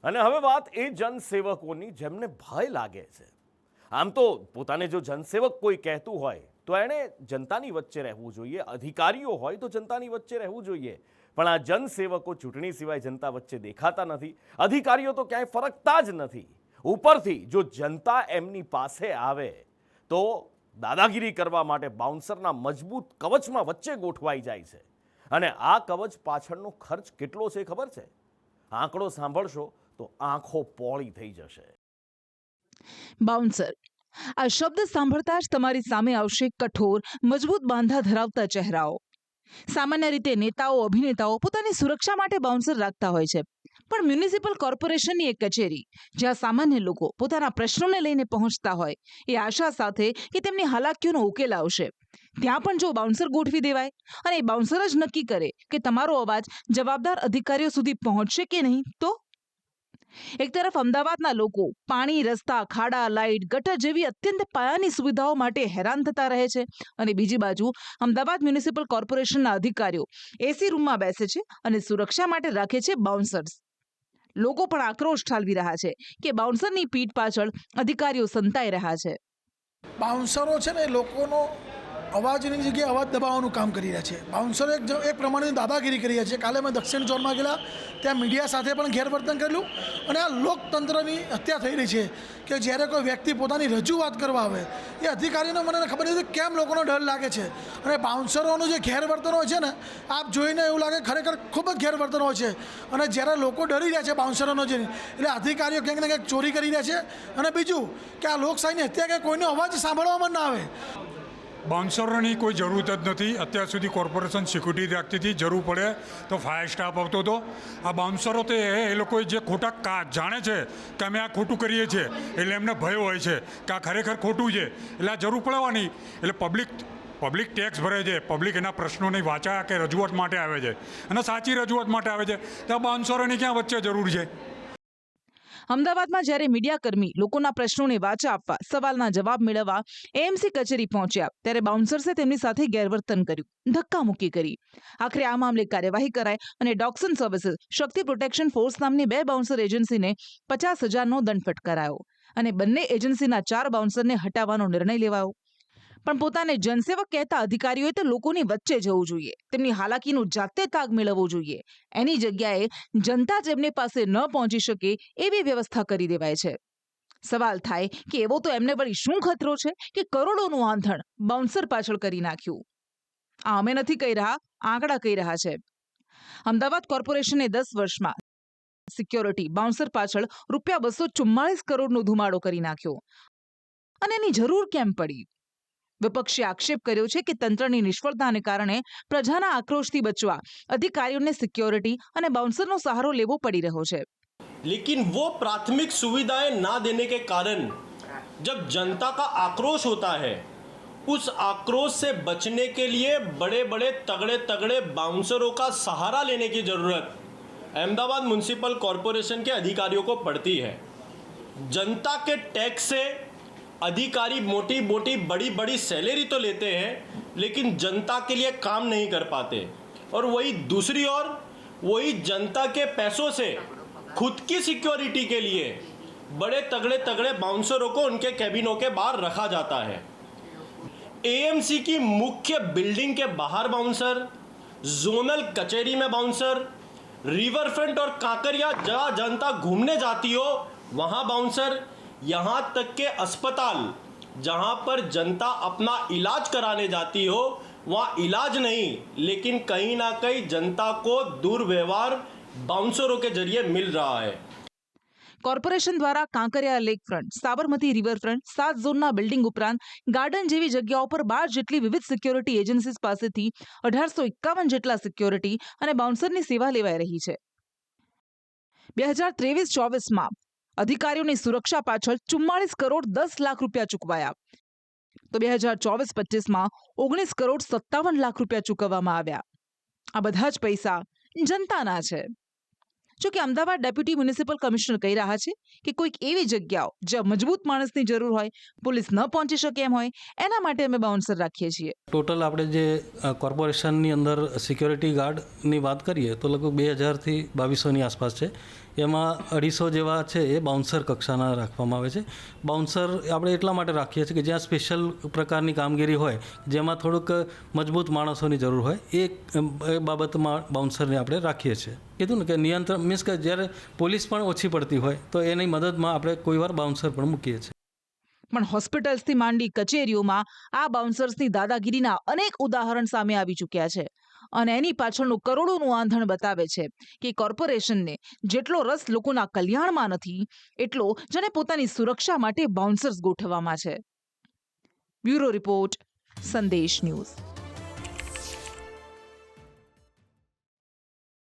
અને હવે વાત એ જનસેવકોની જેમને ભય લાગે છે. આમ તો પોતાને જો જનસેવક કોઈ કહેતું હોય તો એણે જનતાની વચ્ચે રહેવું જોઈએ, અધિકારીઓ હોય તો જનતાની વચ્ચે રહેવું જોઈએ. પણ આ જનસેવકો ચૂંટણી સિવાય જનતા વચ્ચે દેખાતા નથી, અધિકારીઓ તો ક્યાંય ફરકતા જ નથી. ઉપરથી જો જનતા એમની પાસે આવે તો દાદાગીરી કરવા માટે બાઉન્સરના મજબૂત કવચમાં વચ્ચે ગોઠવાઈ જાય છે. અને આ કવચ પાછળનો ખર્ચ કેટલો છે ખબર છે? આંકડો સાંભળશો તો આંખો પોળી થઈ જશે. બાઉન્સર, આ શબ્દ સાંભળતા જ તમારી સામે આવશે કઠોર, મજબૂત બાંધા ધરાવતા ચહેરાઓ. સામાન્ય રીતે નેતાઓ, અભિનેતાઓ પોતાની સુરક્ષા માટે બાઉન્સર રાખતા હોય છે. પણ મ્યુનિસિપલ કોર્પોરેશનની એક કચેરી, જ્યાં સામાન્ય લોકો પોતાના પ્રશ્નોને લઈને પહોંચતા હોય એ આશા સાથે કે તેમની હાલાકીઓનો ઉકેલ આવશે, ત્યાં પણ જો બાઉન્સર ગોઠવી દેવાય અને એ બાઉન્સર જ નક્કી કરે કે તમારો અવાજ જવાબદાર અધિકારીઓ સુધી પહોંચશે કે નહીં, તો એક તરફ અમદાવાદના લોકો પાણી, રસ્તા, ખાડા, લાઇટ, ગટર જેવી અત્યંત પાયાની સુવિધાઓ માટે હેરાન થતા રહે છે અને બીજી બાજુ અમદાવાદ મ્યુનિસિપલ કોર્પોરેશનના અધિકારીઓ એસી રૂમમાં બેસે છે અને સુરક્ષા માટે રાખે છે બાઉન્સર્સ. લોકો પણ આક્રોશ ઠાલવી રહ્યા છે કે બાઉન્સરની પીઠ પાછળ અધિકારીઓ સંતાઈ રહ્યા છે. બાઉન્સરો છે ને લોકોનો અવાજની જગ્યાએ અવાજ દબાવવાનું કામ કરી રહ્યા છે. બાઉન્સરો એક પ્રમાણેની દાદાગીરી કરી રહ્યા છે. કાલે મેં દક્ષિણ ઝોનમાં ગયેલા, ત્યાં મીડિયા સાથે પણ ગેરવર્તન કરેલું અને આ લોકતંત્રની હત્યા થઈ રહી છે કે જ્યારે કોઈ વ્યક્તિ પોતાની રજૂઆત કરવા આવે એ અધિકારીનો મને ખબર નથી કેમ લોકોનો ડર લાગે છે. અને બાઉન્સરોનું જે ગેરવર્તન હોય છે ને, આપ જોઈને એવું લાગે ખરેખર ખૂબ જ ગેરવર્તન હોય છે. અને જ્યારે લોકો ડરી રહ્યા છે બાઉન્સરોનો જોઈને, એટલે અધિકારીઓ ક્યાંક ને ક્યાંક ચોરી કરી રહ્યા છે. અને બીજું કે આ લોકશાહીની હત્યા કે કોઈનો અવાજ સાંભળવામાં ના આવે. બાઉન્સરોની કોઈ જરૂરત જ નથી. અત્યાર સુધી કોર્પોરેશન સિક્યુરિટી રાખતી હતી, જરૂર પડે તો ફાયર સ્ટાફ આવતો હતો. આ બાઉન્સરો તો એ લોકો જે ખોટા જાણે છે કે અમે આ ખોટું કરીએ છીએ, એટલે એમને ભય હોય છે કે આ ખરેખર ખોટું છે, એટલે આ જરૂર પડવાની. એટલે પબ્લિક ટેક્સ ભરે છે, પબ્લિક એના પ્રશ્નોની વાચા કે રજૂઆત માટે આવે છે અને સાચી રજૂઆત માટે આવે છે, તો આ બાઉન્સરોની ક્યાં વચ્ચે જરૂર છે? અમદાવાદમાં જ્યારે મીડિયાકર્મી લોકોના પ્રશ્નોને વાચા આપવા, સવાલના જવાબ મેળવવા એએમસી કચેરી પહોંચ્યા, ત્યારે બાઉન્સર્સે તેમની સાથે ગેરવર્તન કર્યું, ધક્કામુક્કી કરી. આખરે આ મામલે કાર્યવાહી કરાઈ અને ડોક્સન સર્વિસીસ, શક્તિ પ્રોટેક્શન ફોર્સ નામની 2 બાઉન્સર એજન્સીને 50,000નો દંડ ફટકારાયો અને બંને એજન્સીના 4 બાઉન્સરને હટાવવાનો નિર્ણય લેવાયો. પણ પોતાને જનસેવક કહેતા અધિકારીઓએ તો લોકોની વચ્ચે જવું જોઈએ, તેમની હાલાકીનો જાતે તાગ મેળવવો જોઈએ. એની જગ્યાએ જનતા જ એમની પાસે ન પહોંચી શકે એવી વ્યવસ્થા કરી દેવાય છે. સવાલ થાય કે એવો તો એમને વળી શું ખતરો છે કે કરોડોનું આંધણ બાઉન્સર પાછળ કરી નાખ્યું? આ અમે નથી કહી રહ્યા, આંકડા કહી રહ્યા છે. અમદાવાદ કોર્પોરેશને 10 વર્ષમાં સિક્યોરિટી, બાઉન્સર પાછળ ₹244 કરોડનો ધુમાડો કરી નાખ્યો. અને એની જરૂર કેમ પડી? વિપક્ષે આક્ષેપ કર્યો છે કે તંત્રની નિષ્ફળતાને કારણે પ્રજાના આક્રોશથી બચવા અધિકારીઓને સિક્યોરિટી અને બાઉન્સરનો સહારો લેવો પડી રહ્યો છે. लेकिन वो प्राथमिक सुविधाएं ना देने के कारण जब जनता का आक्रोश होता है, उस आक्रोश से बचने के लिए बड़े बड़े तगड़े बाउंसरों का सहारा लेने की ज़रूरत अहमदाबाद म्यूनसिपल कॉरपोरेशन के अधिकारियों को पड़ती है. जनता के टैक्स से अधिकारी मोटी बड़ी सैलरी तो लेते हैं, लेकिन जनता के लिए काम नहीं कर पाते. और वही दूसरी ओर वही जनता के पैसों से खुद की सिक्योरिटी के लिए बड़े तगड़े बाउंसरों को उनके कैबिनों के बाहर रखा जाता है. एएमसी की मुख्य बिल्डिंग के बाहर बाउंसर, जोनल कचहरी में बाउंसर, रिवर फ्रंट और कांकरिया जहाँ जनता घूमने जाती हो वहाँ बाउंसर, यहाँ तक के अस्पताल जहाँ पर जनता अपना इलाज कराने जाती हो वहाँ इलाज नहीं, लेकिन कहीं ना कहीं जनता को दुर्व्यवहार बाउंसरों के जरिए मिल रहा है. કોર્પોરેશન દ્વારા Kankaria lake front, Sabarmati riverfront, 7 ઝોનના બિલ્ડિંગ ઉપરાંત ગાર્ડન જેવી જગ્યાઓ પર 12 જેટલી વિવિધ સિક્યોરિટી એજન્સીસ પાસેથી 1851 જેટલા સિક્યોરિટી અને બાઉન્સરની સેવા લેવાઈ રહી છે. 2023-24માં અધિકારીઓની સુરક્ષા પાછળ 44 કરોડ 10 લાખ રૂપિયા ચૂકવાયા, તો 2024-25માં 19 કરોડ 57 લાખ રૂપિયા ચૂકવવામાં આવ્યા. આ બધા જ પૈસા જનતાના છે. જો કે અમદાવાદ ડેપ્યુટી મ્યુનિસિપલ કમિશનર કહી રહ્યા છે કે કોઈક એવી જગ્યાઓ જ્યાં મજબૂત માણસની જરૂર હોય, પોલીસ ન પહોંચી શકે એમ હોય, એના માટે અમે બાઉન્સર રાખીએ છીએ. ટોટલ આપણે જે કોર્પોરેશનની અંદર સિક્યોરિટી ગાર્ડની વાત કરીએ તો લગભગ 2000થી 2200ની આસપાસ છે. એમાં 250 જેવા છે એ બાઉન્સર કક્ષાના રાખવામાં આવે છે. બાઉન્સર આપણે એટલા માટે રાખીએ છીએ કે જ્યાં સ્પેશિયલ પ્રકારની કામગીરી હોય, જેમાં થોડુંક મજબૂત માણસોની જરૂર હોય, એ બાબતમાં બાઉન્સરને આપણે રાખીએ છીએ. કીધું ને કે નિયંત્રણ મીન્સ કે જ્યારે પોલીસ પણ ઓછી પડતી હોય તો એની મદદમાં આપણે કોઈવાર બાઉન્સર પણ મૂકીએ છીએ. પણ હોસ્પિટલ્સથી માંડી કચેરીઓમાં આ બાઉન્સર્સની દાદાગીરીના અનેક ઉદાહરણ સામે આવી ચૂક્યા છે અને એની પાછળનું કરોડોનું આંધણ બતાવે છે કે કોર્પોરેશનને જેટલો રસ લોકોના કલ્યાણમાં નથી, એટલો જેને પોતાની સુરક્ષા માટે બાઉન્સર્સ ગોઠવવામાં છે. બ્યુરો રિપોર્ટ, સંદેશ ન્યૂઝ.